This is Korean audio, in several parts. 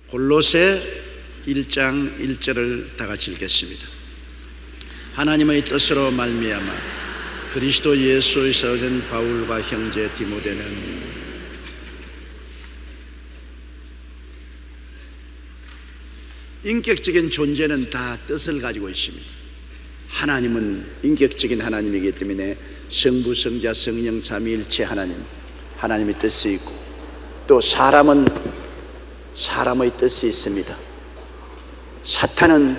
골로새 1장 1절을 다 같이 읽겠습니다. 하나님의 뜻으로 말미암아 그리스도 예수에서 얻은 바울과 형제 디모데는 인격적인 존재는 다 뜻을 가지고 있습니다. 하나님은 인격적인 하나님이기 때문에 성부, 성자, 성령, 삼위일체 하나님의 뜻이 있고, 또 사람은 사람의 뜻이 있습니다. 사탄은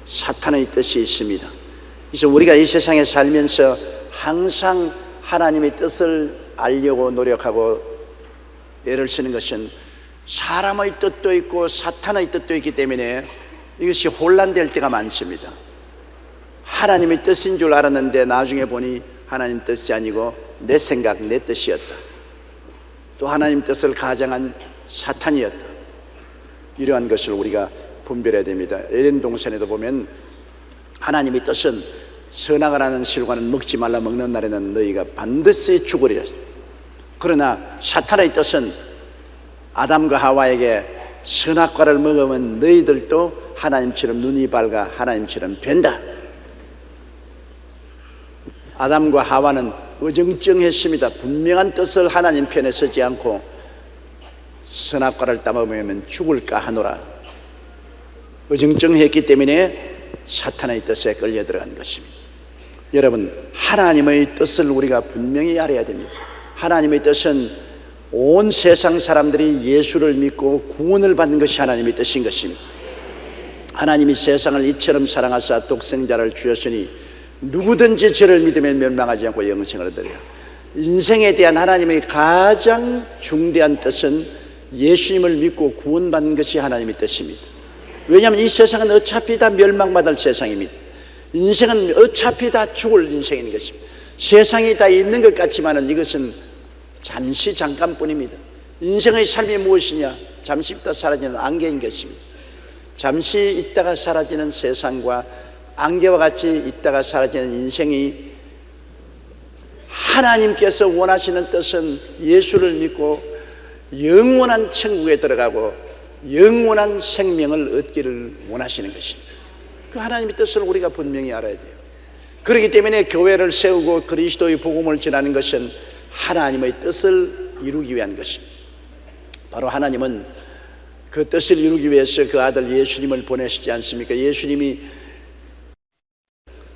사탄의 뜻이 있습니다. 그래서 우리가 이 세상에 살면서 항상 하나님의 뜻을 알려고 노력하고 애를 쓰는 것은 사람의 뜻도 있고 사탄의 뜻도 있기 때문에 이것이 혼란될 때가 많습니다. 하나님의 뜻인 줄 알았는데 나중에 보니 하나님 뜻이 아니고 내 생각, 내 뜻이었다. 또 하나님 뜻을 가장한 사탄이었다. 이러한 것을 우리가 분별해야 됩니다. 에덴 동산에도 보면 하나님의 뜻은 선악을 하는 실과는 먹지 말라, 먹는 날에는 너희가 반드시 죽으리라. 그러나 사탄의 뜻은 아담과 하와에게 선악과를 먹으면 너희들도 하나님처럼 눈이 밝아 하나님처럼 된다. 아담과 하와는 어정쩡했습니다. 분명한 뜻을 하나님 편에 서지 않고 선악과를 따먹으면 죽을까 하노라. 어정쩡했기 때문에 사탄의 뜻에 끌려 들어간 것입니다. 여러분, 하나님의 뜻을 우리가 분명히 알아야 됩니다. 하나님의 뜻은 온 세상 사람들이 예수를 믿고 구원을 받는 것이 하나님의 뜻인 것입니다. 하나님이 세상을 이처럼 사랑하사 독생자를 주셨으니 누구든지 저를 믿으면 멸망하지 않고 영생을 얻으리라. 인생에 대한 하나님의 가장 중대한 뜻은 예수님을 믿고 구원받는 것이 하나님의 뜻입니다. 왜냐하면 이 세상은 어차피 다 멸망받을 세상입니다. 인생은 어차피 다 죽을 인생인 것입니다. 세상이 다 있는 것 같지만 이것은 잠시 잠깐뿐입니다. 인생의 삶이 무엇이냐? 잠시 있다 사라지는 안개인 것입니다. 잠시 있다가 사라지는 세상과 안개와 같이 있다가 사라지는 인생이, 하나님께서 원하시는 뜻은 예수를 믿고 영원한 천국에 들어가고 영원한 생명을 얻기를 원하시는 것입니다. 그 하나님의 뜻을 우리가 분명히 알아야 돼요. 그렇기 때문에 교회를 세우고 그리스도의 복음을 전하는 것은 하나님의 뜻을 이루기 위한 것입니다. 바로 하나님은 그 뜻을 이루기 위해서 그 아들 예수님을 보내시지 않습니까? 예수님이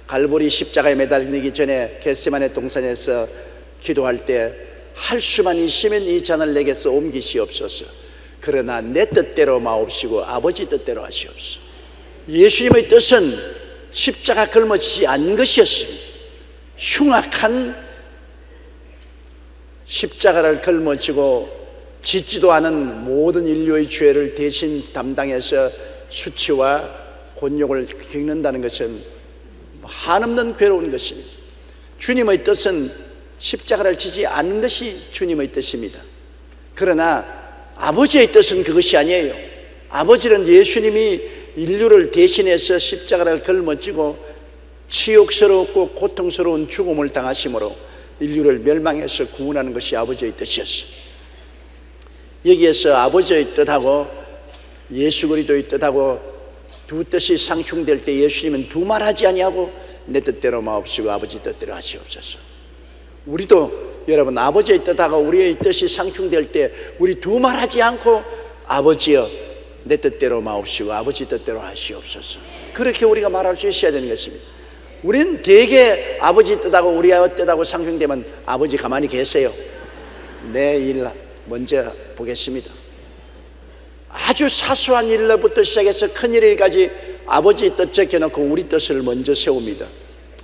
갈보리 십자가에 매달리기 전에 겟세마네 동산에서 기도할 때 할 수만 있으면 이 잔을 내게서 옮기시옵소서. 그러나 내 뜻대로 마옵시고 아버지 뜻대로 하시옵소서. 예수님의 뜻은 십자가 걸머지지 않은 것이었습니다. 흉악한 십자가를 걸머지고 짓지도 않은 모든 인류의 죄를 대신 담당해서 수치와 곤욕을 겪는다는 것은 한없는 괴로운 것입니다. 주님의 뜻은 십자가를 지지 않는 것이 주님의 뜻입니다. 그러나 아버지의 뜻은 그것이 아니에요. 아버지는 예수님이 인류를 대신해서 십자가를 걸머지고 치욕스럽고 고통스러운 죽음을 당하심으로 인류를 멸망해서 구원하는 것이 아버지의 뜻이었습니다. 여기에서 아버지의 뜻하고 예수 그리스도의 뜻하고 두 뜻이 상충될 때 예수님은 두말하지 아니하고 내 뜻대로 마옵시고 아버지 뜻대로 하시옵소서. 우리도 여러분, 아버지의 뜻하고 우리의 뜻이 상충될 때 우리 두말하지 않고 아버지여 내 뜻대로 마옵시고 아버지 뜻대로 하시옵소서, 그렇게 우리가 말할 수 있어야 되는 것입니다. 우리는 대개 아버지 뜻하고 우리의 뜻하고 상충되면 아버지 가만히 계세요, 내 일 먼저 보겠습니다. 아주 사소한 일로부터 시작해서 큰일까지 아버지 뜻 적혀놓고 우리 뜻을 먼저 세웁니다.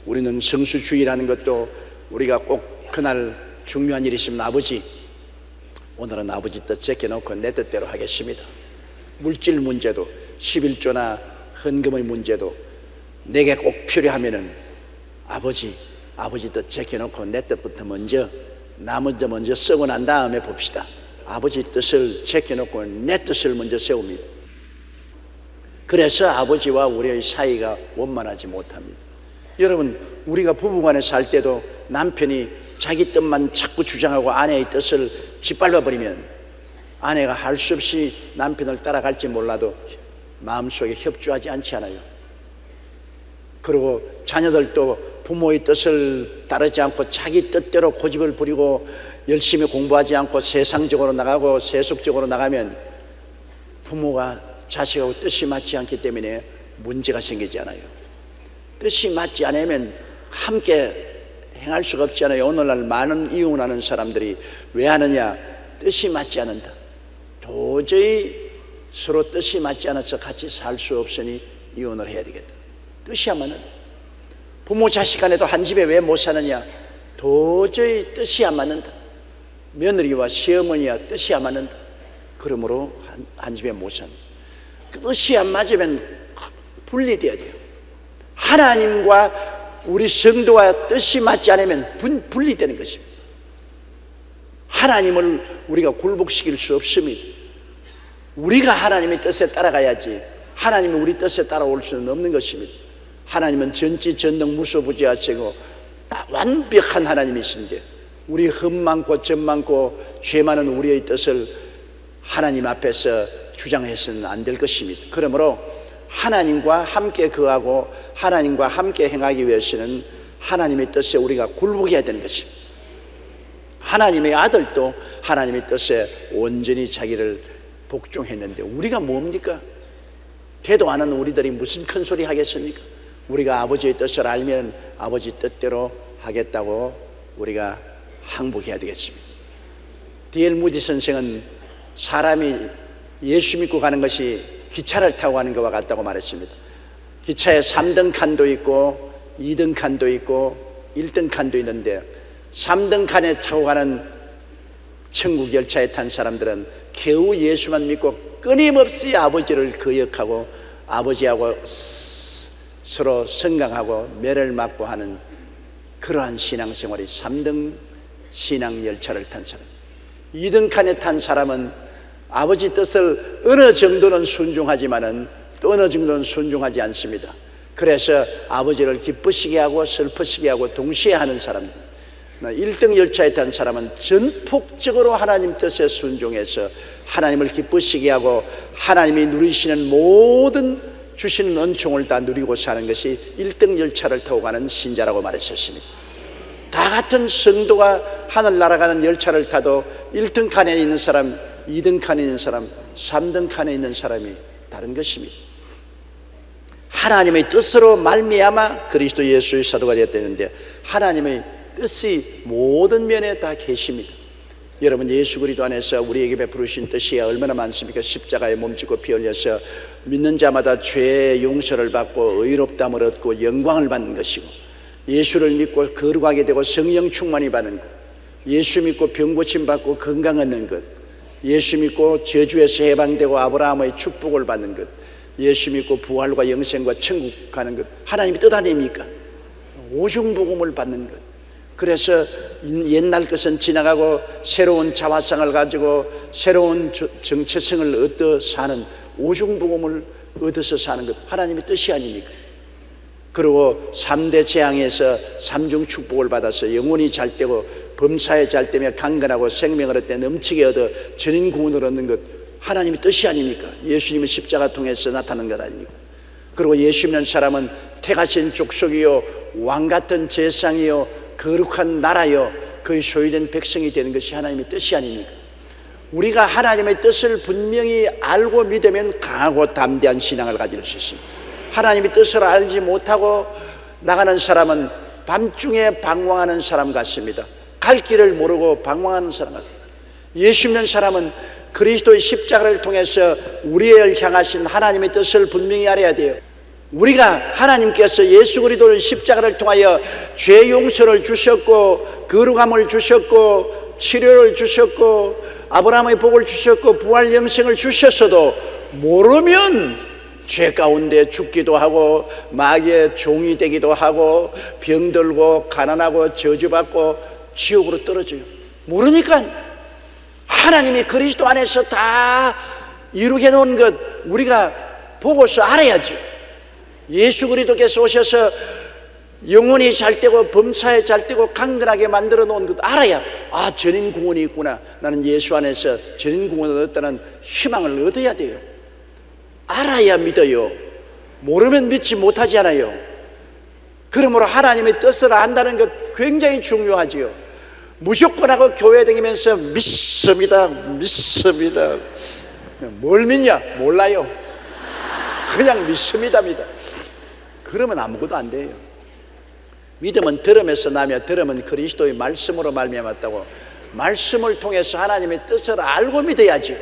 우리는 성수주의라는 것도 우리가 꼭 그날 중요한 일이 있으면 아버지, 오늘은 아버지 뜻 적혀놓고 내 뜻대로 하겠습니다. 물질 문제도 11조나 헌금의 문제도 내게 꼭 필요하면은 아버지 뜻 적혀놓고 내 뜻부터 나 먼저 쓰고 난 다음에 봅시다. 아버지 뜻을 제껴놓고 내 뜻을 먼저 세웁니다. 그래서 아버지와 우리의 사이가 원만하지 못합니다. 여러분, 우리가 부부간에 살 때도 남편이 자기 뜻만 자꾸 주장하고 아내의 뜻을 짓밟아버리면 아내가 할 수 없이 남편을 따라갈지 몰라도 마음속에 협조하지 않지 않아요. 그리고 자녀들도 부모의 뜻을 따르지 않고 자기 뜻대로 고집을 부리고 열심히 공부하지 않고 세상적으로 나가고 세속적으로 나가면 부모가 자식하고 뜻이 맞지 않기 때문에 문제가 생기지 않아요. 뜻이 맞지 않으면 함께 행할 수가 없잖아요. 오늘날 많은 이혼하는 사람들이 왜 하느냐? 뜻이 맞지 않는다. 도저히 서로 뜻이 맞지 않아서 같이 살 수 없으니 이혼을 해야 되겠다. 뜻이 안 맞는다. 부모 자식 간에도 한 집에 왜 못 사느냐? 도저히 뜻이 안 맞는다. 며느리와 시어머니와 뜻이 안 맞는다. 그러므로 한 집에 못 산다. 뜻이 안 맞으면 분리돼야 돼요. 하나님과 우리 성도와 뜻이 맞지 않으면 분리되는 것입니다. 하나님을 우리가 굴복시킬 수 없습니다. 우리가 하나님의 뜻에 따라가야지 하나님이 우리 뜻에 따라올 수는 없는 것입니다. 하나님은 전지전능 무소부지하시고 완벽한 하나님이신데 우리 흠 많고 점 많고 죄 많은 우리의 뜻을 하나님 앞에서 주장해서는 안 될 것입니다. 그러므로 하나님과 함께 거하고 하나님과 함께 행하기 위해서는 하나님의 뜻에 우리가 굴복해야 되는 것입니다. 하나님의 아들도 하나님의 뜻에 온전히 자기를 복종했는데 우리가 뭡니까? 되도 않은 우리들이 무슨 큰 소리 하겠습니까? 우리가 아버지의 뜻을 알면 아버지 뜻대로 하겠다고 우리가 항복해야 되겠습니다. D.L. 무디 선생은 사람이 예수 믿고 가는 것이 기차를 타고 가는 것과 같다고 말했습니다. 기차에 3등 칸도 있고 2등 칸도 있고 1등 칸도 있는데 3등 칸에 타고 가는 천국 열차에 탄 사람들은 겨우 예수만 믿고 끊임없이 아버지를 거역하고 아버지하고 서로 성강하고 매를 맞고 하는 그러한 신앙생활이 3등 신앙 열차를 탄 사람. 2등 칸에 탄 사람은 아버지 뜻을 어느 정도는 순종하지만은 또 어느 정도는 순종하지 않습니다. 그래서 아버지를 기쁘시게 하고 슬프시게 하고 동시에 하는 사람들. 1등 열차에 탄 사람은 전폭적으로 하나님 뜻에 순종해서 하나님을 기쁘시게 하고 하나님이 누리시는 모든 주시는 은총을 다 누리고 사는 것이 1등 열차를 타고 가는 신자라고 말했었습니다. 다 같은 성도가 하늘 날아가는 열차를 타도 1등 칸에 있는 사람, 2등 칸에 있는 사람, 3등 칸에 있는 사람이 다른 것입니다. 하나님의 뜻으로 말미암아 그리스도 예수의 사도가 되었다는데 하나님의 뜻이 모든 면에 다 계십니다. 여러분, 예수 그리스도 안에서 우리에게 베푸신 뜻이 얼마나 많습니까? 십자가에 몸짓고 피 흘려서 믿는 자마다 죄의 용서를 받고 의롭다함을 얻고 영광을 받는 것이고, 예수를 믿고 거룩하게 되고 성령 충만이 받는 것, 예수 믿고 병 고침 받고 건강 얻는 것, 예수 믿고 저주에서 해방되고 아브라함의 축복을 받는 것, 예수 믿고 부활과 영생과 천국 가는 것, 하나님이 뜻 아닙니까? 오중복음을 받는 것. 그래서 옛날 것은 지나가고 새로운 자화상을 가지고 새로운 정체성을 얻어 사는 오중복음을 얻어서 사는 것, 하나님의 뜻이 아닙니까? 그리고 3대 재앙에서 3중 축복을 받아서 영혼이 잘 되고 범사에 잘 되며 강건하고 생명을 얻되 넘치게 얻어 전인 구원을 얻는 것, 하나님의 뜻이 아닙니까? 예수님의 십자가 통해서 나타나는 것 아닙니까? 그리고 예수 믿는 사람은 택하신 족속이요 왕같은 제상이요 거룩한 나라요 그의 소유된 백성이 되는 것이 하나님의 뜻이 아닙니까? 우리가 하나님의 뜻을 분명히 알고 믿으면 강하고 담대한 신앙을 가질 수 있습니다. 하나님의 뜻을 알지 못하고 나가는 사람은 밤중에 방황하는 사람 같습니다. 갈 길을 모르고 방황하는 사람 같아요. 예수 믿는 사람은 그리스도의 십자가를 통해서 우리를 향하신 하나님의 뜻을 분명히 알아야 돼요. 우리가 하나님께서 예수 그리스도의 십자가를 통하여 죄 용서를 주셨고 거룩함을 주셨고 치료를 주셨고 아브라함의 복을 주셨고 부활 영생을 주셨어도 모르면 죄 가운데 죽기도 하고 마귀의 종이 되기도 하고 병들고 가난하고 저주받고 지옥으로 떨어져요. 모르니까 하나님이 그리스도 안에서 다 이루게 놓은 것 우리가 보고서 알아야죠. 예수 그리스도께서 오셔서 영혼이 잘되고 범사에 잘되고 강건하게 만들어 놓은 것 알아야 전인 구원이 있구나, 나는 예수 안에서 전인 구원을 얻었다는 희망을 얻어야 돼요. 알아야 믿어요. 모르면 믿지 못하잖아요. 그러므로 하나님의 뜻을 안다는 것 굉장히 중요하지요. 무조건 하고 교회 다니면서 믿습니다, 믿습니다. 뭘 믿냐? 몰라요. 그냥 믿습니다. 그러면 아무것도 안 돼요. 믿음은 들음에서 나며 들음은 그리스도의 말씀으로 말미암았다고. 말씀을 통해서 하나님의 뜻을 알고 믿어야지.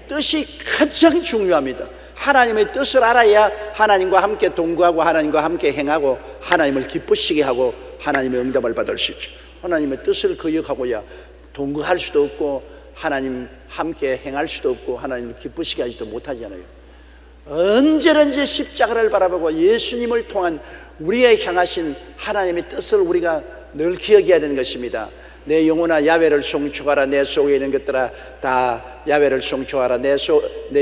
뜻이 가장 중요합니다. 하나님의 뜻을 알아야 하나님과 함께 동거하고 하나님과 함께 행하고 하나님을 기쁘시게 하고 하나님의 응답을 받을 수 있죠. 하나님의 뜻을 거역하고야 동거할 수도 없고 하나님 함께 행할 수도 없고 하나님을 기쁘시게 하지도 못하잖아요. 언제든지 십자가를 바라보고 예수님을 통한 우리의 향하신 하나님의 뜻을 우리가 늘 기억해야 되는 것입니다. 내 영혼아 야훼를 송축하라. 내 속에 있는 것들아 다 야훼를 송축하라. 내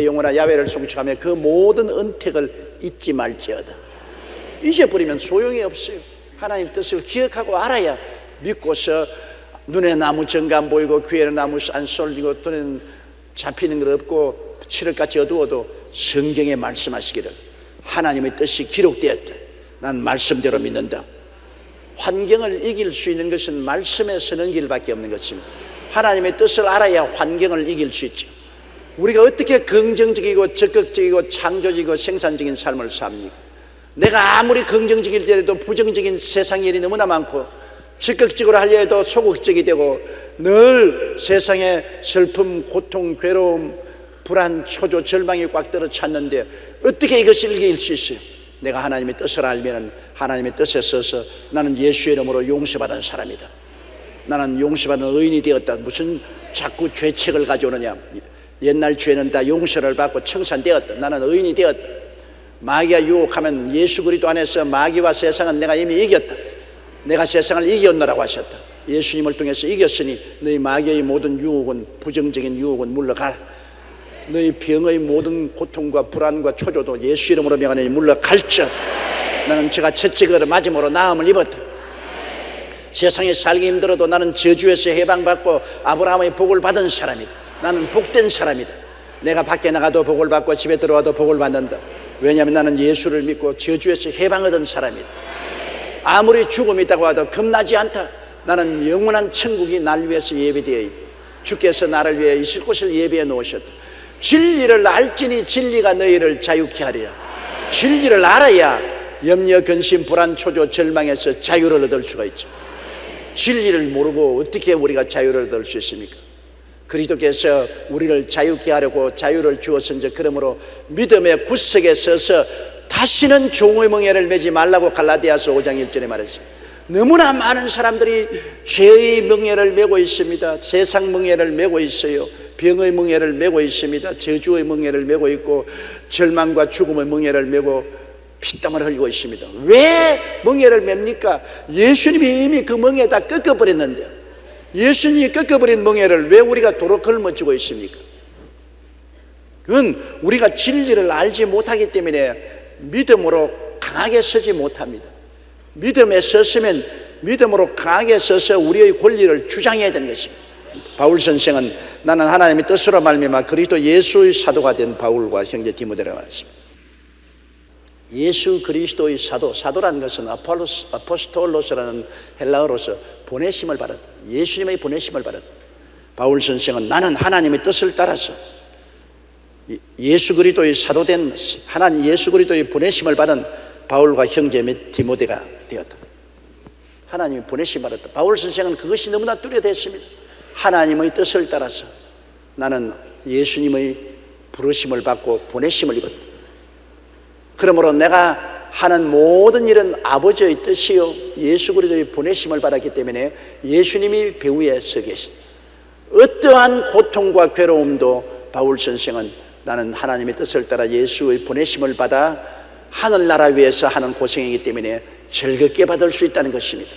영혼아 야훼를 송축하며 그 모든 은택을 잊지 말지어다. 잊어버리면 소용이 없어요. 하나님의 뜻을 기억하고 알아야 믿고서 눈에 나무 정감 보이고 귀에는 나무 안 쏠리고 눈에는 잡히는 것 없고 칠흑같이 어두워도 성경에 말씀하시기를 하나님의 뜻이 기록되었다. 난 말씀대로 믿는다. 환경을 이길 수 있는 것은 말씀에 서는 길밖에 없는 것입니다. 하나님의 뜻을 알아야 환경을 이길 수 있죠. 우리가 어떻게 긍정적이고 적극적이고 창조적이고 생산적인 삶을 삽니까? 내가 아무리 긍정적일지라도 부정적인 세상 일이 너무나 많고 적극적으로 하려 해도 소극적이 되고 늘 세상에 슬픔, 고통, 괴로움, 불안, 초조, 절망이 꽉 들어 찼는데 어떻게 이것을 이길 수 있어요? 내가 하나님의 뜻을 알면 하나님의 뜻에 서서 나는 예수의 이름으로 용서받은 사람이다. 나는 용서받은 의인이 되었다. 무슨 자꾸 죄책을 가져오느냐. 옛날 죄는 다 용서를 받고 청산되었다. 나는 의인이 되었다. 마귀가 유혹하면 예수 그리스도 안에서 마귀와 세상은 내가 이미 이겼다. 내가 세상을 이겼노라고 하셨다. 예수님을 통해서 이겼으니 너희 마귀의 모든 유혹은, 부정적인 유혹은 물러가라. 너희 병의 모든 고통과 불안과 초조도 예수 이름으로 명하노니 물러갈지어다. 나는 제가 첫째 걸음 맞음으로 나음을 입었다. 세상에 살기 힘들어도 나는 저주에서 해방받고 아브라함의 복을 받은 사람이다. 나는 복된 사람이다. 내가 밖에 나가도 복을 받고 집에 들어와도 복을 받는다. 왜냐하면 나는 예수를 믿고 저주에서 해방 얻은 사람이다. 아무리 죽음이 있다고 하도 겁나지 않다. 나는 영원한 천국이 날 위해서 예비되어 있다. 주께서 나를 위해 있을 곳을 예비해 놓으셨다. 진리를 알지니 진리가 너희를 자유케 하리라. 진리를 알아야 염려, 근심, 불안, 초조, 절망에서 자유를 얻을 수가 있죠. 진리를 모르고 어떻게 우리가 자유를 얻을 수 있습니까? 그리스도께서 우리를 자유케 하려고 자유를 주었은즉 그러므로 믿음의 구석에 서서 다시는 종의 멍에를 매지 말라고 갈라디아서 5장 1절에 말했습니다. 너무나 많은 사람들이 죄의 멍에를 메고 있습니다. 세상 멍에를 메고 있어요. 병의 멍에를 메고 있습니다. 저주의 멍에를 메고 있고 절망과 죽음의 멍에를 메고 피땀을 흘리고 있습니다. 왜 멍에를 맵니까? 예수님이 이미 그 멍에 다 꺾어버렸는데 예수님이 꺾어버린 멍에를 왜 우리가 도로 걸머쥐고 있습니까? 그건 우리가 진리를 알지 못하기 때문에 믿음으로 강하게 서지 못합니다. 믿음에 섰으면 믿음으로 강하게 서서 우리의 권리를 주장해야 되는 것입니다. 바울 선생은 나는 하나님의 뜻으로 말미암아 그리스도 예수의 사도가 된 바울과 형제 디모데라고 했습니다. 예수 그리스도의 사도라는 것은 아포스톨로스라는 헬라어로서 보내심을 받았다. 예수님의 보내심을 받았다. 바울 선생은 나는 하나님의 뜻을 따라서 예수 그리스도의 사도된 하나님 예수 그리스도의 보내심을 받은 바울과 형제 및 디모데가 되었다. 하나님이 보내심을 받았다. 바울 선생은 그것이 너무나 뚜렷했습니다. 하나님의 뜻을 따라서 나는 예수님의 부르심을 받고 보내심을 입었다. 그러므로 내가 하는 모든 일은 아버지의 뜻이요 예수 그리스도의 보내심을 받았기 때문에 예수님이 배후에 서 계십니다. 어떠한 고통과 괴로움도 바울 선생은 나는 하나님의 뜻을 따라 예수의 보내심을 받아 하늘나라 위해서 하는 고생이기 때문에 즐겁게 받을 수 있다는 것입니다.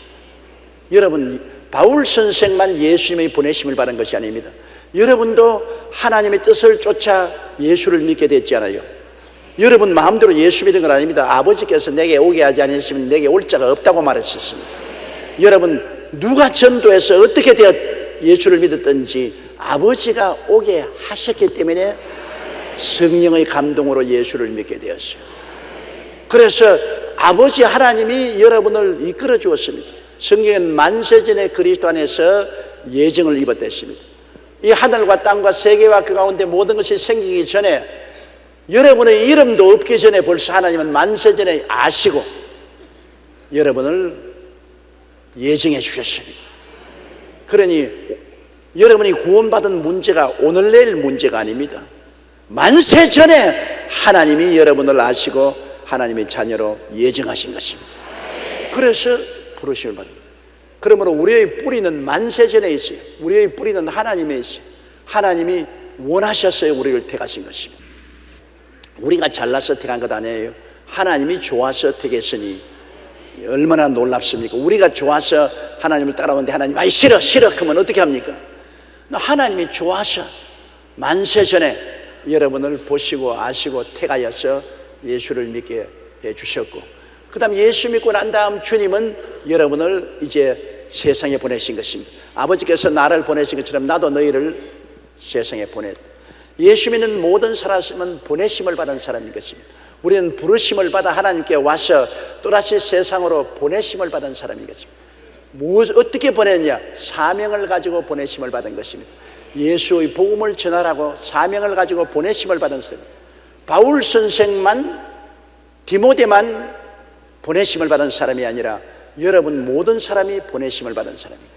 여러분, 바울 선생만 예수님의 보내심을 받은 것이 아닙니다. 여러분도 하나님의 뜻을 쫓아 예수를 믿게 됐잖아요. 여러분 마음대로 예수 믿는 건 아닙니다. 아버지께서 내게 오게 하지 않으시면 내게 올 자가 없다고 말했었습니다. 여러분 누가 전도해서 어떻게 되어 예수를 믿었든지 아버지가 오게 하셨기 때문에 성령의 감동으로 예수를 믿게 되었어요. 그래서 아버지 하나님이 여러분을 이끌어 주었습니다. 성경은 만세전에 그리스도 안에서 예정을 입었댔습니다. 이 하늘과 땅과 세계와 그 가운데 모든 것이 생기기 전에, 여러분의 이름도 없기 전에 벌써 하나님은 만세전에 아시고 여러분을 예정해 주셨습니다. 그러니 여러분이 구원받은 문제가 오늘 내일 문제가 아닙니다. 만세전에 하나님이 여러분을 아시고 하나님의 자녀로 예정하신 것입니다. 그래서 부르심을 받습니다. 그러므로 우리의 뿌리는 만세전에 있어요. 우리의 뿌리는 하나님에 있어요. 하나님이 원하셨어요. 우리를 택하신 것입니다. 우리가 잘나서 택한 것 아니에요. 하나님이 좋아서 택했으니 얼마나 놀랍습니까? 우리가 좋아서 하나님을 따라오는데 하나님 아이 싫어 그러면 어떻게 합니까? 하나님이 좋아서 만세전에 여러분을 보시고 아시고 택하여서 예수를 믿게 해주셨고, 그 다음 예수 믿고 난 다음 주님은 여러분을 이제 세상에 보내신 것입니다. 아버지께서 나를 보내신 것처럼 나도 너희를 세상에 보냈다. 예수 믿는 모든 사람은 보내심을 받은 사람인 것입니다. 우리는 부르심을 받아 하나님께 와서 또다시 세상으로 보내심을 받은 사람인 것입니다. 어떻게 보냈냐? 사명을 가지고 보내심을 받은 것입니다. 예수의 복음을 전하라고 사명을 가지고 보내심을 받은 사람입니다. 바울 선생만, 디모데만 보내심을 받은 사람이 아니라 여러분 모든 사람이 보내심을 받은 사람입니다.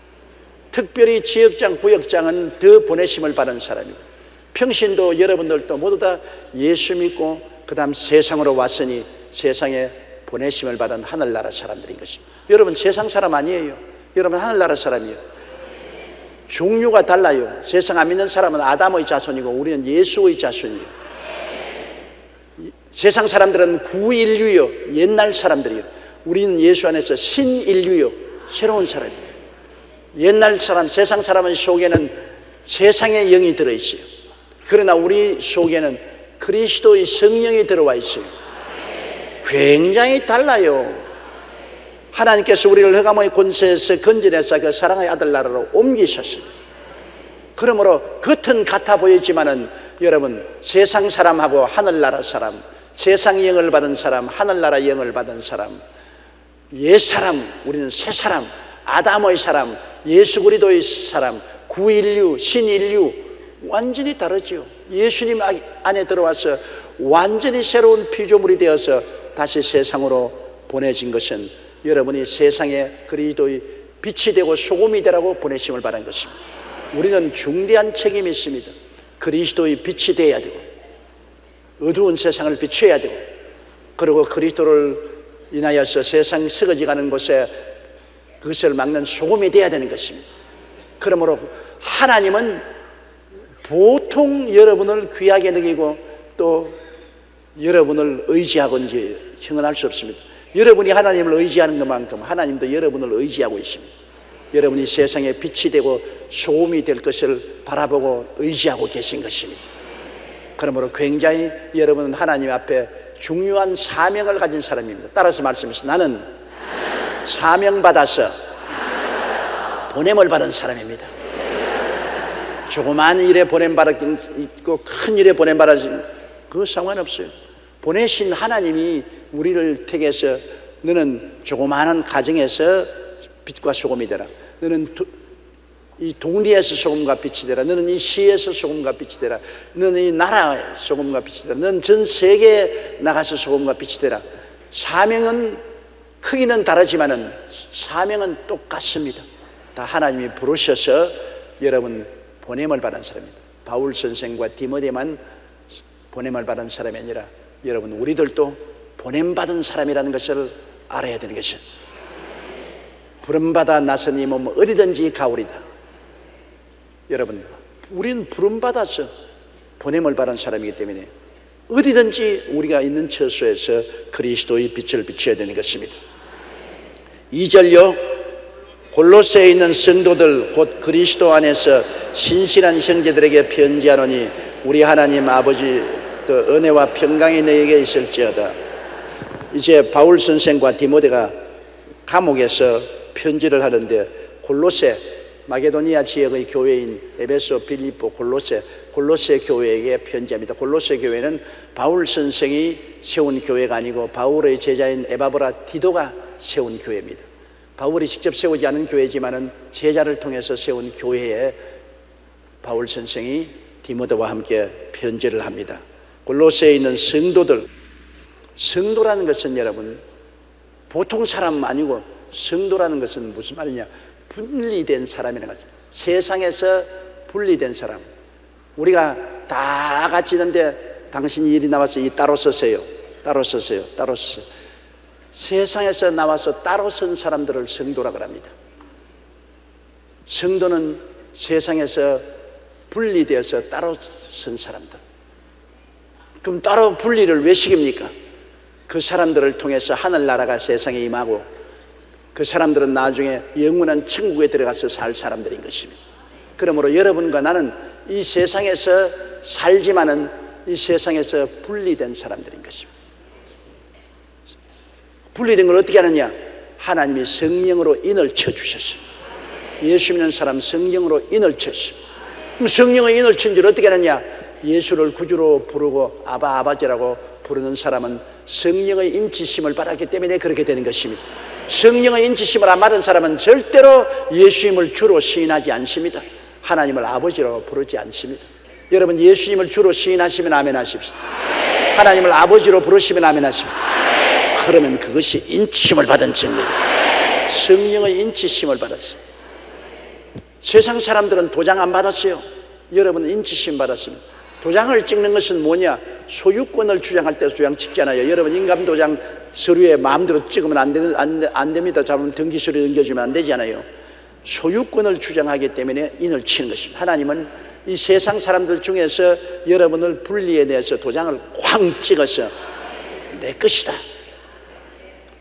특별히 지역장, 구역장은 더 보내심을 받은 사람입니다. 평신도 여러분들도 모두 다 예수 믿고 그 다음 세상으로 왔으니 세상에 보내심을 받은 하늘나라 사람들인 것입니다. 여러분 세상 사람 아니에요. 여러분 하늘나라 사람이에요. 종류가 달라요. 세상 안 믿는 사람은 아담의 자손이고 우리는 예수의 자손이에요. 세상 사람들은 구인류요, 옛날 사람들이요. 우리는 예수 안에서 신인류요, 새로운 사람이에요. 옛날 사람, 세상 사람의 속에는 세상의 영이 들어있어요. 그러나 우리 속에는 그리스도의 성령이 들어와 있어요. 굉장히 달라요. 하나님께서 우리를 흑암의 권세에서 건져내서 그 사랑의 아들 나라로 옮기셨어요. 그러므로 겉은 같아 보이지만은 여러분 세상 사람하고 하늘나라 사람, 세상 영을 받은 사람, 하늘나라 영을 받은 사람, 옛 사람, 우리는 새 사람, 아담의 사람, 예수 그리스도의 사람, 구인류, 신인류 완전히 다르죠. 예수님 안에 들어와서 완전히 새로운 피조물이 되어서 다시 세상으로 보내진 것은 여러분이 세상에 그리스도의 빛이 되고 소금이 되라고 보내심을 받은 것입니다. 우리는 중대한 책임이 있습니다. 그리스도의 빛이 되어야 되고 어두운 세상을 비춰야 되고, 그리고 그리스도를 인하여서 세상 썩어지가는 곳에 그것을 막는 소금이 되어야 되는 것입니다. 그러므로 하나님은 보통 여러분을 귀하게 여기고 또 여러분을 의지하고 이제 형언할 수 없습니다. 여러분이 하나님을 의지하는 것만큼 하나님도 여러분을 의지하고 있습니다. 여러분이 세상에 빛이 되고 소금이 될 것을 바라보고 의지하고 계신 것입니다. 그러므로 굉장히 여러분은 하나님 앞에 중요한 사명을 가진 사람입니다. 따라서 말씀하시죠. 나는 사명받아서 보냄을 받은 사람입니다. 조그만 일에 보냄받았긴 있고 큰 일에 보냄받았긴 그거 상관없어요. 보내신 하나님이 우리를 택해서 너는 조그마한 가정에서 빛과 소금이 되라. 너는 이 동리에서 소금과 빛이 되라. 너는 이 시에서 소금과 빛이 되라. 너는 이 나라의 소금과 빛이 되라. 너는 전 세계에 나가서 소금과 빛이 되라. 사명은 크기는 다르지만은 사명은 똑같습니다. 다 하나님이 부르셔서 여러분 보냄을 받은 사람입니다. 바울 선생과 디모데만 보냄을 받은 사람이 아니라 여러분 우리들도 보냄받은 사람이라는 것을 알아야 되는 것이죠. 부름받아 나선 이 몸 어디든지 가오리다. 여러분 우리는 부름받아서 보냄을 받은 사람이기 때문에 어디든지 우리가 있는 처소에서 그리스도의 빛을 비춰야 되는 것입니다. 2절요. 골로새에 있는 성도들 곧 그리스도 안에서 신실한 형제들에게 편지하노니 우리 하나님 아버지 하나님으로부터 은혜와 평강이 너에게 있을지어다. 이제 바울 선생과 디모데가 감옥에서 편지를 하는데 골로새 마게도니아 지역의 교회인 에베소, 빌립보, 골로새 교회에게 편지합니다. 골로새 교회는 바울 선생이 세운 교회가 아니고 바울의 제자인 에바브라 디도가 세운 교회입니다. 바울이 직접 세우지 않은 교회지만은 제자를 통해서 세운 교회에 바울 선생이 디모데와 함께 편지를 합니다. 골로새에 있는 성도들, 성도라는 것은 여러분 보통 사람 아니고 성도라는 것은 무슨 말이냐, 분리된 사람이라는 거죠. 세상에서 분리된 사람. 우리가 다 같이 있는데 당신이 일이 나와서 따로 서세요. 따로 서세요. 따로 서세요. 세상에서 나와서 따로 선 사람들을 성도라고 합니다. 성도는 세상에서 분리되어서 따로 선 사람들. 그럼 따로 분리를 왜 시킵니까? 그 사람들을 통해서 하늘나라가 세상에 임하고 그 사람들은 나중에 영원한 천국에 들어가서 살 사람들인 것입니다. 그러므로 여러분과 나는 이 세상에서 살지만은 이 세상에서 분리된 사람들인 것입니다. 분리된 걸 어떻게 하느냐? 하나님이 성령으로 인을 쳐주셨습니다. 예수 믿는 사람 성령으로 인을 쳤습니다. 그럼 성령의 인을 친 줄 어떻게 하느냐? 예수를 구주로 부르고 아바 아버지라고 부르는 사람은 성령의 인치심을 받았기 때문에 그렇게 되는 것입니다. 성령의 인치심을 안 받은 사람은 절대로 예수님을 주로 시인하지 않습니다. 하나님을 아버지라고 부르지 않습니다. 여러분 예수님을 주로 시인하시면 아멘 하십시다. 하나님을 아버지로 부르시면 아멘 하십시다. 그러면 그것이 인치심을 받은 증거예요. 성령의 인치심을 받았어요. 세상 사람들은 도장 안 받았어요. 여러분은 인치심 받았습니다. 도장을 찍는 것은 뭐냐? 소유권을 주장할 때 도장 찍잖아요. 여러분 인감도장 서류에 마음대로 찍으면 안 됩니다. 잘못 등기서류 넘겨주면 안 되잖아요. 소유권을 주장하기 때문에 인을 치는 것입니다. 하나님은 이 세상 사람들 중에서 여러분을 분리해내서 도장을 쾅 찍어서 내 것이다.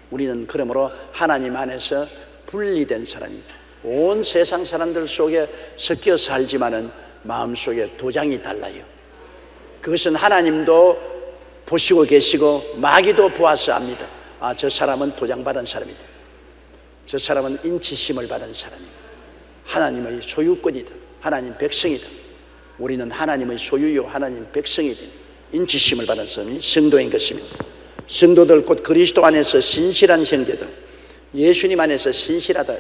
우리는 그러므로 하나님 안에서 분리된 사람이죠. 온 세상 사람들 속에 섞여 살지만은 마음속에 도장이 달라요. 그것은 하나님도 보시고 계시고 마귀도 보아서 압니다. 아, 저 사람은 도장받은 사람이다. 저 사람은 인치심을 받은 사람이다. 하나님의 소유권이다. 하나님 백성이다. 우리는 하나님의 소유요 하나님 백성이다. 인치심을 받은 사람이 성도인 것입니다. 성도들 곧 그리스도 안에서 신실한 형제들, 예수님 안에서 신실하다.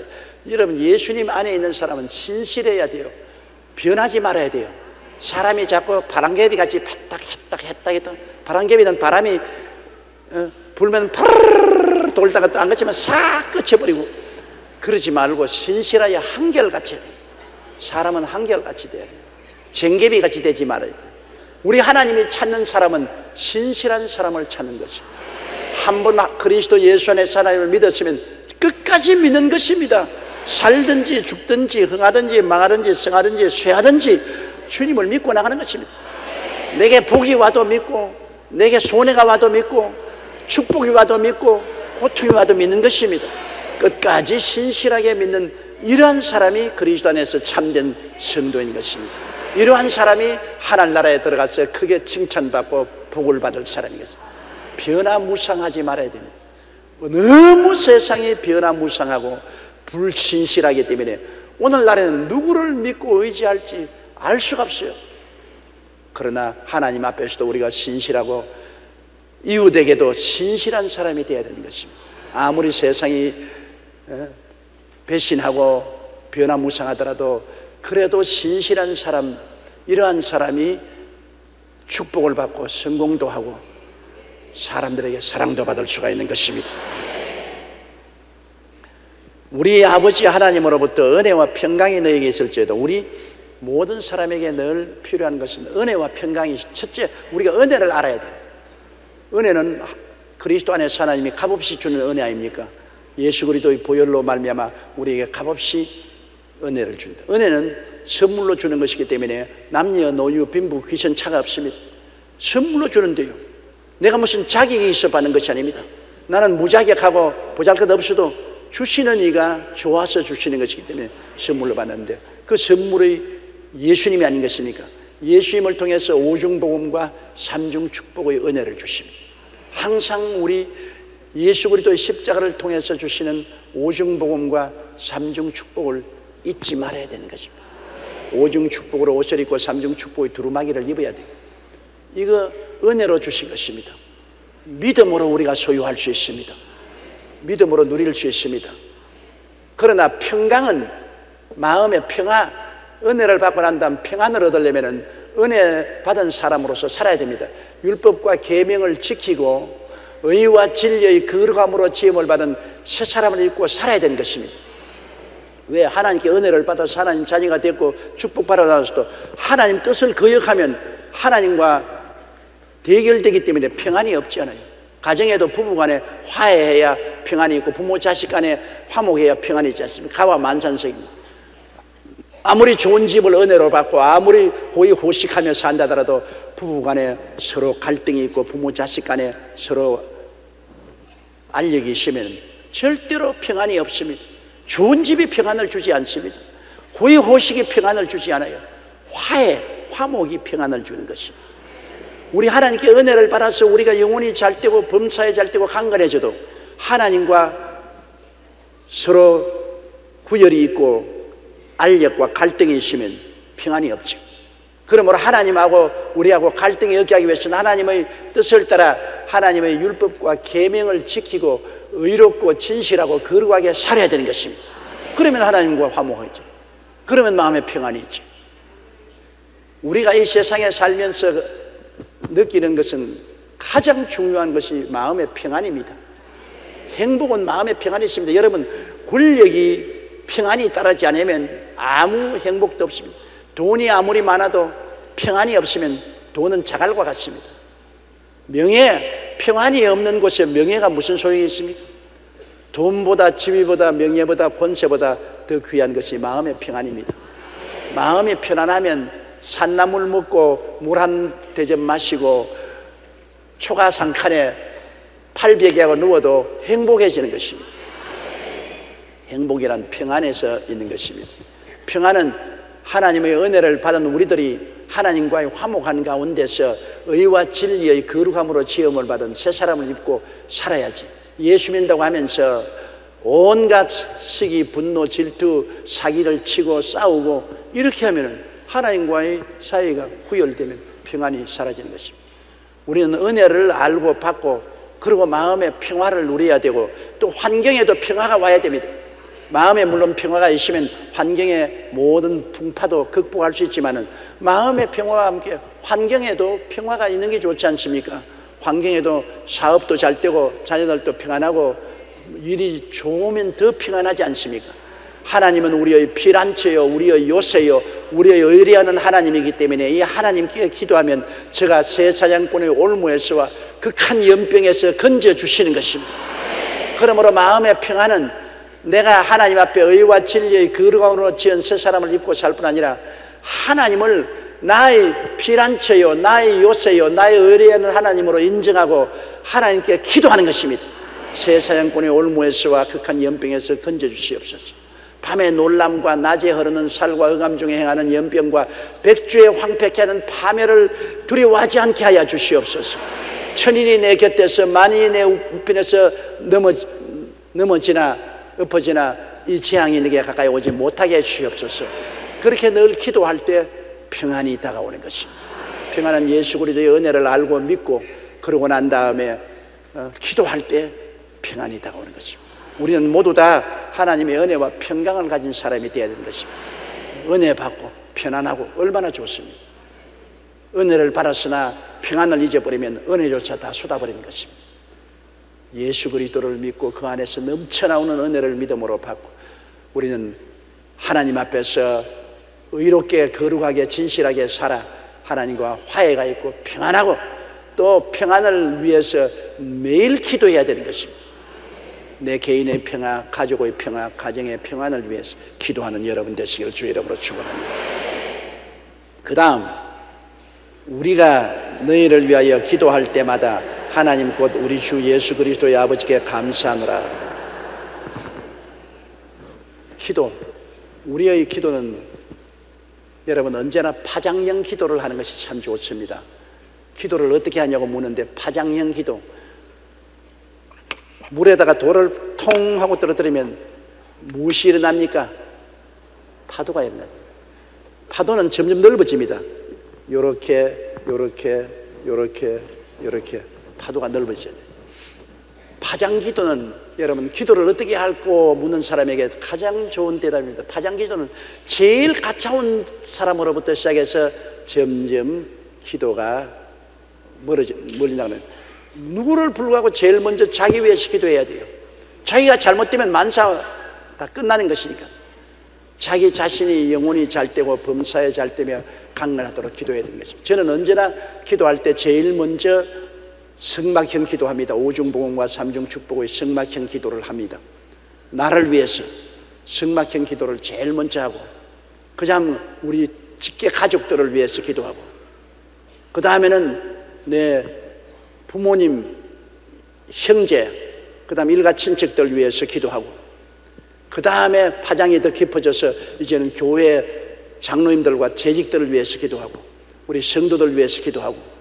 여러분 예수님 안에 있는 사람은 신실해야 돼요. 변하지 말아야 돼요. 사람이 자꾸 바람개비 같이 했다. 바람개비는 바람이 불면 푸르르 돌다가 또 안 그치면 싹 끝쳐버리고, 그러지 말고 신실하여 한결같이 돼요. 사람은 한결같이 돼요. 쟁개비 같이 되지 말아야 돼요. 우리 하나님이 찾는 사람은 신실한 사람을 찾는 것입니다. 한번 그리스도 예수 안에 하나님을 믿었으면 끝까지 믿는 것입니다. 살든지 죽든지 흥하든지 망하든지 성하든지 쇠하든지 주님을 믿고 나가는 것입니다. 내게 복이 와도 믿고, 내게 손해가 와도 믿고, 축복이 와도 믿고, 고통이 와도 믿는 것입니다. 끝까지 신실하게 믿는 이러한 사람이 그리스도 안에서 참된 성도인 것입니다. 이러한 사람이 하늘나라에 들어가서 크게 칭찬받고 복을 받을 사람이겠습니다. 변화무쌍하지 말아야 됩니다. 너무 세상이 변화무쌍하고 불신실하기 때문에 오늘날에는 누구를 믿고 의지할지 알 수가 없어요. 그러나 하나님 앞에서도 우리가 신실하고 이웃에게도 신실한 사람이 되어야 되는 것입니다. 아무리 세상이 배신하고 변화무쌍하더라도 그래도 신실한 사람, 이러한 사람이 축복을 받고 성공도 하고 사람들에게 사랑도 받을 수가 있는 것입니다. 우리 아버지 하나님으로부터 은혜와 평강이 너에게 있을지어도, 우리 모든 사람에게 늘 필요한 것은 은혜와 평강이, 첫째 우리가 은혜를 알아야 돼요. 은혜는 그리스도 안에서 하나님이 값없이 주는 은혜 아닙니까? 예수 그리스도의 보혈로 말미암아 우리에게 값없이 은혜를 준다. 은혜는 선물로 주는 것이기 때문에 남녀 노유 빈부 귀천 차가 없습니다. 선물로 주는데요, 내가 무슨 자격이 있어 받는 것이 아닙니다. 나는 무자격하고 보잘것없어도 주시는 이가 좋아서 주시는 것이기 때문에 선물로 받는데, 그 선물의 예수님이 아닌 것입니까? 예수님을 통해서 오중복음과 삼중축복의 은혜를 주십니다. 항상 우리 예수 그리스도의 십자가를 통해서 주시는 오중복음과 삼중축복을 잊지 말아야 되는 것입니다. 오중축복으로 옷을 입고 삼중축복의 두루마기를 입어야 돼요. 이거 은혜로 주신 것입니다. 믿음으로 우리가 소유할 수 있습니다. 믿음으로 누릴 수 있습니다. 그러나 평강은 마음의 평화, 은혜를 받고 난 다음 평안을 얻으려면 은혜 받은 사람으로서 살아야 됩니다. 율법과 계명을 지키고 의와 진리의 거룩함으로 지음을 받은 새 사람을 입고 살아야 되는 것입니다. 왜? 하나님께 은혜를 받아서 하나님 자녀가 됐고 축복받아 나서도 하나님 뜻을 거역하면 하나님과 대결되기 때문에 평안이 없지 않아요. 가정에도 부부간에 화해해야 평안이 있고 부모 자식 간에 화목해야 평안이 있지 않습니까? 가와 만찬석입니다. 아무리 좋은 집을 은혜로 받고 아무리 호의호식하며 산다더라도 부부간에 서로 갈등이 있고 부모 자식 간에 서로 알력이 있으면 절대로 평안이 없습니다. 좋은 집이 평안을 주지 않습니다. 호의호식이 평안을 주지 않아요. 화해, 화목이 평안을 주는 것입니다. 우리 하나님께 은혜를 받아서 우리가 영혼이 잘 되고 범사에 잘 되고 강건해져도 하나님과 서로 구열이 있고 알력과 갈등이 있으면 평안이 없죠. 그러므로 하나님하고 우리하고 갈등이 없게 하기 위해서는 하나님의 뜻을 따라 하나님의 율법과 계명을 지키고 의롭고 진실하고 거룩하게 살아야 되는 것입니다. 그러면 하나님과 화목하죠. 그러면 마음에 평안이 있죠. 우리가 이 세상에 살면서 느끼는 것은 가장 중요한 것이 마음의 평안입니다. 행복은 마음의 평안이 있습니다. 여러분, 권력이 평안이 따르지 않으면 아무 행복도 없습니다. 돈이 아무리 많아도 평안이 없으면 돈은 자갈과 같습니다. 명예, 평안이 없는 곳에 명예가 무슨 소용이 있습니까? 돈보다 지위보다 명예보다 권세보다 더 귀한 것이 마음의 평안입니다. 마음이 편안하면 산나물 먹고 물 한 대접 마시고 초가상칸에 팔베개하고 누워도 행복해지는 것입니다. 행복이란 평안에서 있는 것입니다. 평안은 하나님의 은혜를 받은 우리들이 하나님과의 화목한 가운데서 의와 진리의 거룩함으로 지음을 받은 새 사람을 입고 살아야지. 예수 믿는다고 하면서 온갖 시기, 분노, 질투, 사기를 치고 싸우고 이렇게 하면 하나님과의 사이가 후열되면 평안이 사라지는 것입니다. 우리는 은혜를 알고 받고 그리고 마음의 평화를 누려야 되고 또 환경에도 평화가 와야 됩니다. 마음에 물론 평화가 있으면 환경의 모든 풍파도 극복할 수 있지만 마음의 평화와 함께 환경에도 평화가 있는 게 좋지 않습니까? 환경에도 사업도 잘 되고 자녀들도 평안하고 일이 좋으면 더 평안하지 않습니까? 하나님은 우리의 피란처요, 우리의 요새요, 우리의 의리하는 하나님이기 때문에 이 하나님께 기도하면 제가 새 사냥꾼의 올무에서와 극한 연병에서 건져주시는 것입니다. 그러므로 마음의 평안은 내가 하나님 앞에 의와 진리의 거룩함으로 지은 새 사람을 입고 살 뿐 아니라 하나님을 나의 피란처요, 나의 요새요, 나의 의리하는 하나님으로 인정하고 하나님께 기도하는 것입니다. 새 사냥꾼의 올무에서와 극한 연병에서 건져주시옵소서. 밤의 놀람과 낮에 흐르는 살과 흑암 중에 행하는 연병과 백주에 황폐케 하는 파멸을 두려워하지 않게 하여 주시옵소서. 천인이 내 곁에서 만인이 내 우편에서 넘어지나 엎어지나 이 재앙이 내게 가까이 오지 못하게 해주시옵소서. 그렇게 늘 기도할 때 평안이 다가오는 것입니다. 평안은 예수 그리스도의 은혜를 알고 믿고 그러고 난 다음에 기도할 때 평안이 다가오는 것입니다. 우리는 모두 다 하나님의 은혜와 평강을 가진 사람이 되어야 되는 것입니다. 은혜 받고 편안하고 얼마나 좋습니다. 은혜를 받았으나 평안을 잊어버리면 은혜조차 다 쏟아버리는 것입니다. 예수 그리스도를 믿고 그 안에서 넘쳐나오는 은혜를 믿음으로 받고 우리는 하나님 앞에서 의롭게 거룩하게 진실하게 살아 하나님과 화해가 있고 평안하고 또 평안을 위해서 매일 기도해야 되는 것입니다. 내 개인의 평화, 가족의 평화, 가정의 평안을 위해서 기도하는 여러분 되시기를 주의 이름으로 축원합니다. 그 다음 우리가 너희를 위하여 기도할 때마다 하나님 곧 우리 주 예수 그리스도의 아버지께 감사하노라. 기도, 우리의 기도는 여러분 언제나 파장형 기도를 하는 것이 참 좋습니다. 기도를 어떻게 하냐고 묻는데 파장형 기도, 물에다가 돌을 통 하고 떨어뜨리면 무엇이 일어납니까? 파도가 일어나요. 파도는 점점 넓어집니다. 요렇게 파도가 넓어져요. 파장 기도는 여러분 기도를 어떻게 할고 묻는 사람에게 가장 좋은 대답입니다. 파장 기도는 제일 가까운 사람으로부터 시작해서 점점 기도가 멀리 나가는, 누구를 불구하고 제일 먼저 자기 위해서 기도해야 돼요. 자기가 잘못되면 만사 다 끝나는 것이니까 자기 자신이 영혼이 잘 되고 범사에 잘 되며 강건하도록 기도해야 되는 것입니다. 저는 언제나 기도할 때 제일 먼저 성막형 기도합니다. 오중복음과 삼중축복의 성막형 기도를 합니다. 나를 위해서 성막형 기도를 제일 먼저 하고, 그 다음 우리 직계 가족들을 위해서 기도하고, 그 다음에는 내 부모님, 형제, 그 다음 일가 친척들 위해서 기도하고, 그 다음에 파장이 더 깊어져서 이제는 교회 장로님들과 재직들을 위해서 기도하고, 우리 성도들 위해서 기도하고,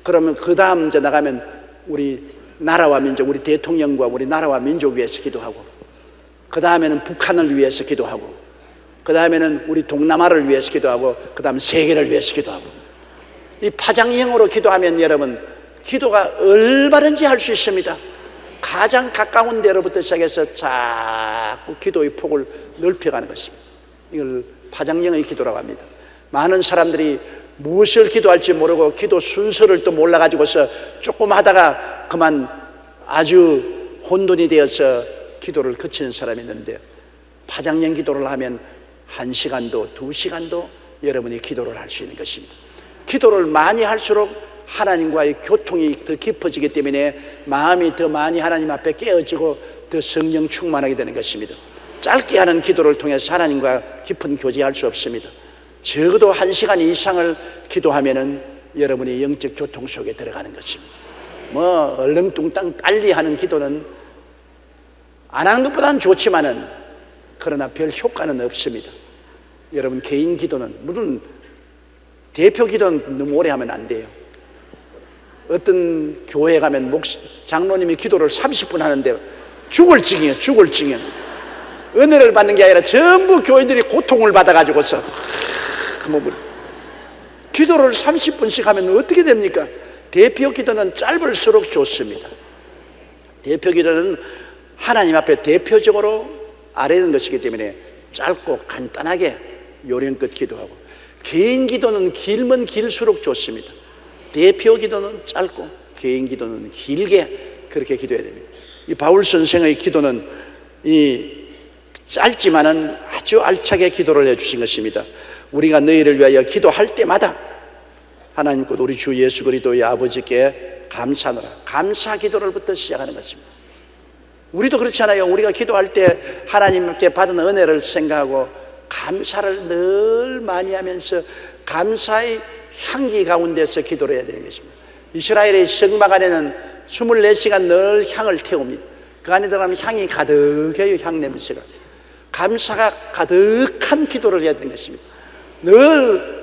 그러면 그 다음 이제 나가면 우리 나라와 민족, 우리 대통령과 우리 나라와 민족 위해서 기도하고, 그 다음에는 북한을 위해서 기도하고, 그 다음에는 우리 동남아를 위해서 기도하고, 그 다음 세계를 위해서 기도하고. 이 파장형으로 기도하면 여러분 기도가 얼마든지 할 수 있습니다. 가장 가까운 데로부터 시작해서 자꾸 기도의 폭을 넓혀가는 것입니다. 이걸 파장형의 기도라고 합니다. 많은 사람들이 무엇을 기도할지 모르고 기도 순서를 또 몰라가지고서 조금 하다가 그만 아주 혼돈이 되어서 기도를 그치는 사람이 있는데, 파장형 기도를 하면 1시간도 2시간도 여러분이 기도를 할 수 있는 것입니다. 기도를 많이 할수록 하나님과의 교통이 더 깊어지기 때문에 마음이 더 많이 하나님 앞에 깨어지고 더 성령 충만하게 되는 것입니다. 짧게 하는 기도를 통해서 하나님과 깊은 교제할 수 없습니다. 적어도 1시간 이상을 기도하면은 여러분이 영적 교통 속에 들어가는 것입니다. 뭐 얼렁뚱땅 빨리 하는 기도는 안 하는 것보다는 좋지만은 그러나 별 효과는 없습니다. 여러분 개인 기도는, 물론 대표 기도는 너무 오래 하면 안 돼요. 어떤 교회 가면 장로님이 기도를 30분 하는데 죽을 지경이에요. 은혜를 받는 게 아니라 전부 교인들이 고통을 받아가지고서 기도를 30분씩 하면 어떻게 됩니까? 대표 기도는 짧을수록 좋습니다. 대표 기도는 하나님 앞에 대표적으로 아뢰는 것이기 때문에 짧고 간단하게 요령껏 기도하고, 개인 기도는 길면 길수록 좋습니다. 대표 기도는 짧고 개인 기도는 길게 그렇게 기도해야 됩니다. 이 바울 선생의 기도는 이 짧지만은 아주 알차게 기도를 해주신 것입니다. 우리가 너희를 위하여 기도할 때마다 하나님 곧 우리 주 예수 그리스도의 아버지께 감사하노라. 감사 기도를부터 시작하는 것입니다. 우리도 그렇잖아요. 우리가 기도할 때 하나님께 받은 은혜를 생각하고 감사를 늘 많이 하면서 감사의 향기 가운데서 기도를 해야 되는 것입니다. 이스라엘의 성막 안에는 24시간 늘 향을 태웁니다. 그 안에 들어가면 향이 가득해요. 향 냄새가. 감사가 가득한 기도를 해야 되는 것입니다. 늘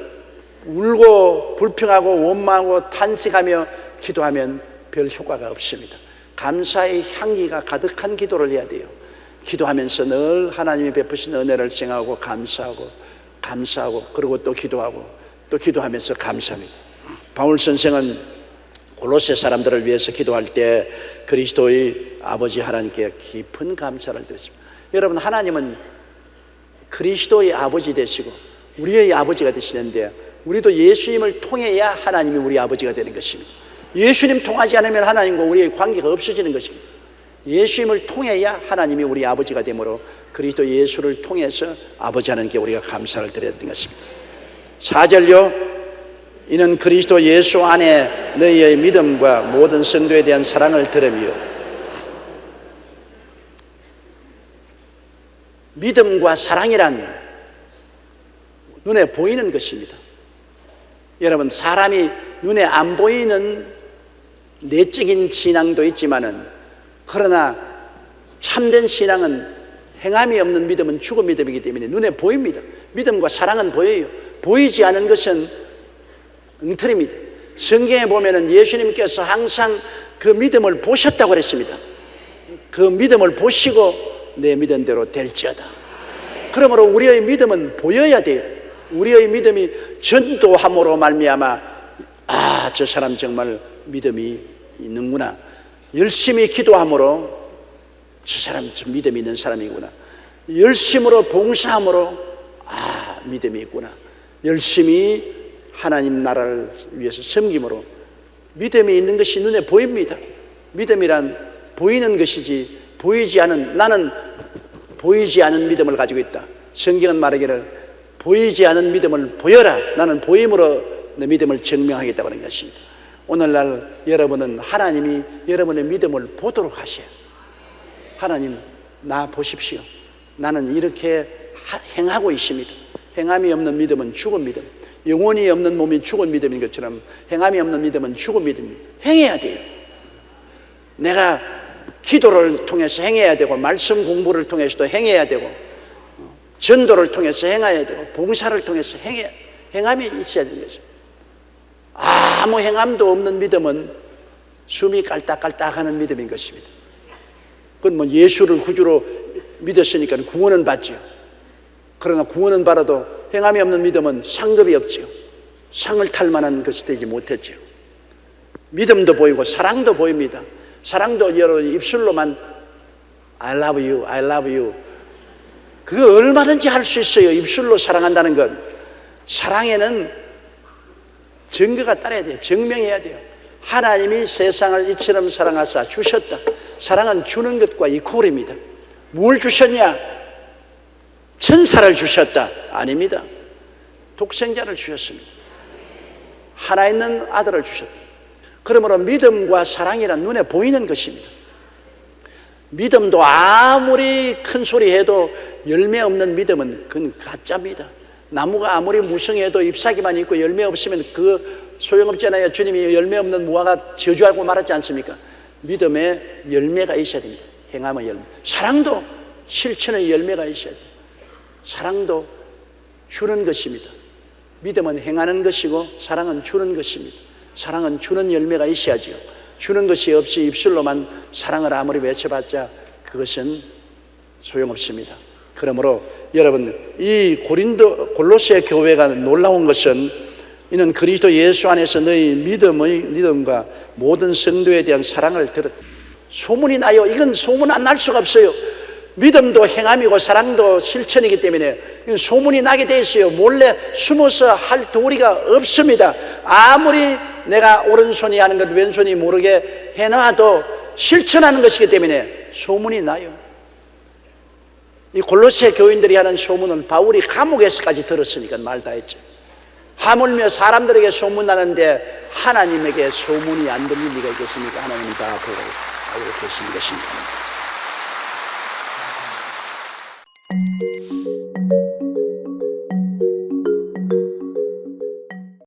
울고 불평하고 원망하고 탄식하며 기도하면 별 효과가 없습니다. 감사의 향기가 가득한 기도를 해야 돼요. 기도하면서 늘 하나님이 베푸신 은혜를 생각하고 감사하고 그리고 또 기도하면서 감사합니다. 바울 선생은 골로새 사람들을 위해서 기도할 때 그리스도의 아버지 하나님께 깊은 감사를 드렸습니다. 여러분, 하나님은 그리스도의 아버지 되시고 우리의 아버지가 되시는데, 우리도 예수님을 통해야 하나님이 우리 아버지가 되는 것입니다. 예수님 통하지 않으면 하나님과 우리의 관계가 없어지는 것입니다. 예수님을 통해야 하나님이 우리 아버지가 되므로 그리스도 예수를 통해서 아버지 하나님께 우리가 감사를 드려야 되는 것입니다. 4절요, 이는 그리스도 예수 안에 너희의 믿음과 모든 성도에 대한 사랑을 들으며, 믿음과 사랑이란 눈에 보이는 것입니다. 여러분, 사람이 눈에 안 보이는 내적인 신앙도 있지만은, 그러나 참된 신앙은 행함이 없는 믿음은 죽은 믿음이기 때문에 눈에 보입니다. 믿음과 사랑은 보여요. 보이지 않은 것은 엉터리입니다. 성경에 보면은 예수님께서 항상 그 믿음을 보셨다고 그랬습니다. 그 믿음을 보시고 내 믿은 대로 될지어다. 그러므로 우리의 믿음은 보여야 돼요. 우리의 믿음이 전도함으로 말미암아 저 사람 정말 믿음이 있는구나. 열심히 기도함으로 저 사람 좀 믿음이 있는 사람이구나. 열심으로 봉사함으로 믿음이 있구나. 열심히 하나님 나라를 위해서 섬김으로 믿음이 있는 것이 눈에 보입니다. 믿음이란 보이는 것이지 보이지 않은, 나는 보이지 않은 믿음을 가지고 있다. 성경은 말하기를 보이지 않은 믿음을 보여라. 나는 보임으로 내 믿음을 증명하겠다고 하는 것입니다. 오늘날 여러분은 하나님이 여러분의 믿음을 보도록 하셔요. 하나님, 나 보십시오. 나는 이렇게 행하고 있습니다. 행함이 없는 믿음은 죽은 믿음, 영혼이 없는 몸이 죽은 믿음인 것처럼 행함이 없는 믿음은 죽은 믿음입니다. 행해야 돼요. 내가 기도를 통해서 행해야 되고, 말씀 공부를 통해서도 행해야 되고, 전도를 통해서 행해야 되고, 봉사를 통해서 행함이 있어야 되는 것입니다. 아무 행함도 없는 믿음은 숨이 깔딱깔딱하는 믿음인 것입니다. 그건 뭐 예수를 구주로 믿었으니까 구원은 받죠. 그러나 구원은 받아도 행함이 없는 믿음은 상급이 없죠. 상을 탈 만한 것이 되지 못했죠. 믿음도 보이고 사랑도 보입니다. 사랑도 여러분 입술로만 I love you, I love you, 그거 얼마든지 할 수 있어요. 입술로 사랑한다는 건. 사랑에는 증거가 따라야 돼요. 증명해야 돼요. 하나님이 세상을 이처럼 사랑하사 주셨다. 사랑은 주는 것과 이퀄입니다. 뭘 주셨냐? 천사를 주셨다? 아닙니다. 독생자를 주셨습니다. 하나 있는 아들을 주셨다. 그러므로 믿음과 사랑이란 눈에 보이는 것입니다. 믿음도 아무리 큰 소리 해도 열매 없는 믿음은 그건 가짜입니다. 나무가 아무리 무성해도 잎사귀만 있고 열매 없으면 그 소용없잖아요. 주님이 열매 없는 무화과 저주하고 말하지 않습니까? 믿음에 열매가 있어야 됩니다. 행함의 열매. 사랑도 실천의 열매가 있어야 됩니다. 사랑도 주는 것입니다. 믿음은 행하는 것이고 사랑은 주는 것입니다. 사랑은 주는 열매가 있어야죠. 주는 것이 없이 입술로만 사랑을 아무리 외쳐봤자 그것은 소용없습니다. 그러므로 여러분, 이 골로새 교회가 놀라운 것은 이는 그리스도 예수 안에서 너희 믿음과 모든 성도에 대한 사랑을 들었다. 소문이 나요. 이건 소문 안 날 수가 없어요. 믿음도 행함이고 사랑도 실천이기 때문에 소문이 나게 돼 있어요. 몰래 숨어서 할 도리가 없습니다. 아무리 내가 오른손이 하는 것 왼손이 모르게 해놔도 실천하는 것이기 때문에 소문이 나요. 이 골로새 교인들이 하는 소문은 바울이 감옥에서까지 들었으니까 말 다 했죠. 하물며 사람들에게 소문나는데 하나님에게 소문이 안 들릴 리가 있겠습니까? 하나님이 다 보고 알고 계신 것입니다.